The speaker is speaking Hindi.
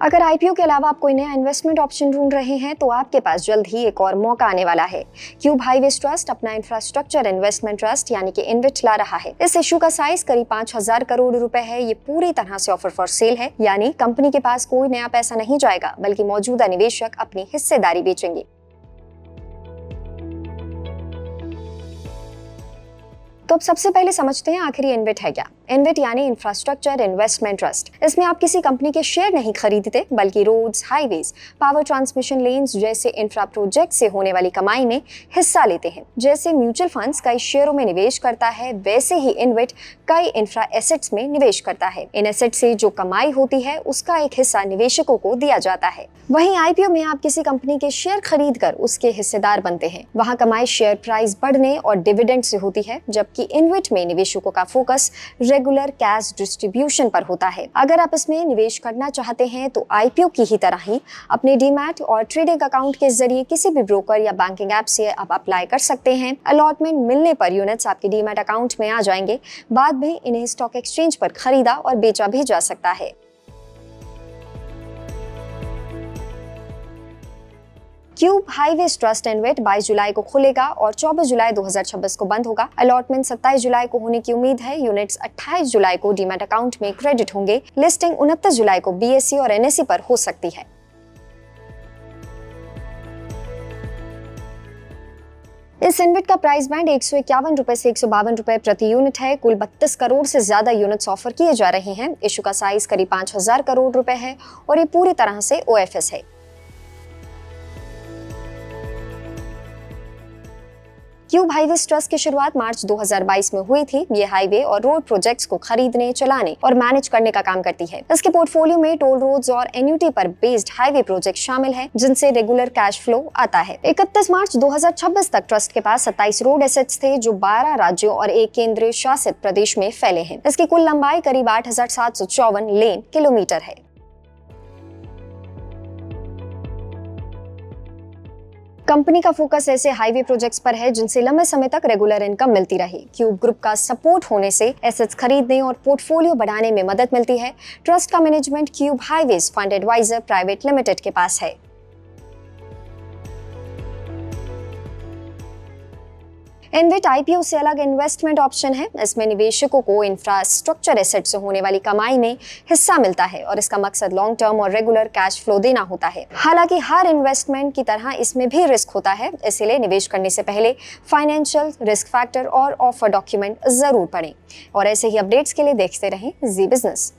अगर आईपीओ के अलावा आप कोई नया इन्वेस्टमेंट ऑप्शन ढूंढ रहे हैं तो आपके पास जल्द ही एक और मौका आने वाला है। क्यूब हाईवेज ट्रस्ट अपना इंफ्रास्ट्रक्चर इन्वेस्टमेंट ट्रस्ट यानी कि इन्विट ला रहा है। इस इशू का साइज करीब 5,000 करोड़ रुपए है। ये पूरी तरह से ऑफर फॉर सेल है, यानी कंपनी के पास कोई नया पैसा नहीं जाएगा, बल्कि मौजूदा निवेशक अपनी हिस्सेदारी बेचेंगे। तो अब सबसे पहले समझते हैं आखिर ये इन्विट है क्या। इन्विट यानी इंफ्रास्ट्रक्चर इन्वेस्टमेंट ट्रस्ट। इसमें आप किसी कंपनी के शेयर नहीं खरीदते, बल्कि roads, highways, power transmission lines जैसे इंफ्रा प्रोजेक्ट से होने वाली कमाई में हिस्सा लेते हैं। जैसे म्यूचुअल फंड्स कई शेयरों में निवेश करता है, वैसे ही इन्विट कई इंफ्रा एसेट्स में निवेश करता है। इन एसेट से जो कमाई होती है उसका एक हिस्सा निवेशकों को दिया जाता है। वहीं आईपीओ में आप किसी कंपनी के शेयर खरीद कर उसके हिस्सेदार बनते हैं। वहां कमाई शेयर प्राइस बढ़ने और डिविडेंड से होती है, जबकि इन्विट में निवेशकों का फोकस रेगुलर कैश डिस्ट्रीब्यूशन पर होता है। अगर आप इसमें निवेश करना चाहते हैं तो आईपीओ की ही तरह ही अपने डीमैट और ट्रेडिंग अकाउंट के जरिए किसी भी ब्रोकर या बैंकिंग ऐप से आप अप्लाई कर सकते हैं। अलॉटमेंट मिलने पर यूनिट्स आपके डीमैट अकाउंट में आ जाएंगे। बाद में इन्हें स्टॉक एक्सचेंज पर खरीदा और बेचा भी जा सकता है। क्यूब हाईवेज ट्रस्ट इन्विट 22 जुलाई को खुलेगा और 24 जुलाई 2026 को बंद होगा। अलॉटमेंट 27 जुलाई को होने की उम्मीद है। यूनिट्स 28 जुलाई को डीमैट अकाउंट में क्रेडिट होंगे। लिस्टिंग 29 जुलाई को बीएसई और एनएसई पर हो सकती है। इस इन्विट का प्राइस बैंड 151 रुपए से 152 रुपए प्रति यूनिट है। कुल 32 करोड़ से ज्यादा यूनिट्स ऑफर किए जा रहे हैं। इशू का साइज करीब 5,000 करोड़ रुपए है और ये पूरी तरह से ओएफएस है। क्यूब हाईवेज ट्रस्ट की शुरुआत मार्च 2022 में हुई थी। ये हाईवे और रोड प्रोजेक्ट्स को खरीदने, चलाने और मैनेज करने का काम करती है। इसके पोर्टफोलियो में टोल रोड्स और एन्युटी पर बेस्ड हाईवे प्रोजेक्ट शामिल हैं, जिनसे रेगुलर कैश फ्लो आता है। 31 मार्च 2026 तक ट्रस्ट के पास 27 रोड एसेट्स थे, जो 12 राज्यों और एक केंद्रीय शासित प्रदेश में फैले हैं। इसकी कुल लंबाई करीब 8,754 लेन किलोमीटर है। कंपनी का फोकस ऐसे हाईवे प्रोजेक्ट्स पर है जिनसे लंबे समय तक रेगुलर इनकम मिलती रहे। क्यूब ग्रुप का सपोर्ट होने से एसेट्स खरीदने और पोर्टफोलियो बढ़ाने में मदद मिलती है। ट्रस्ट का management Cube Highways Fund Advisor Private Limited के पास है। इन्विट आईपीओ से अलग इन्वेस्टमेंट ऑप्शन है। इसमें निवेशकों को इंफ्रास्ट्रक्चर एसेट से होने वाली कमाई में हिस्सा मिलता है और इसका मकसद लॉन्ग टर्म और रेगुलर कैश फ्लो देना होता है। हालांकि हर इन्वेस्टमेंट की तरह इसमें भी रिस्क होता है, इसलिए निवेश करने से पहले फाइनेंशियल रिस्क फैक्टर और ऑफर डॉक्यूमेंट जरूर पढ़ें। और ऐसे ही अपडेट्स के लिए देखते रहें जी बिजनेस।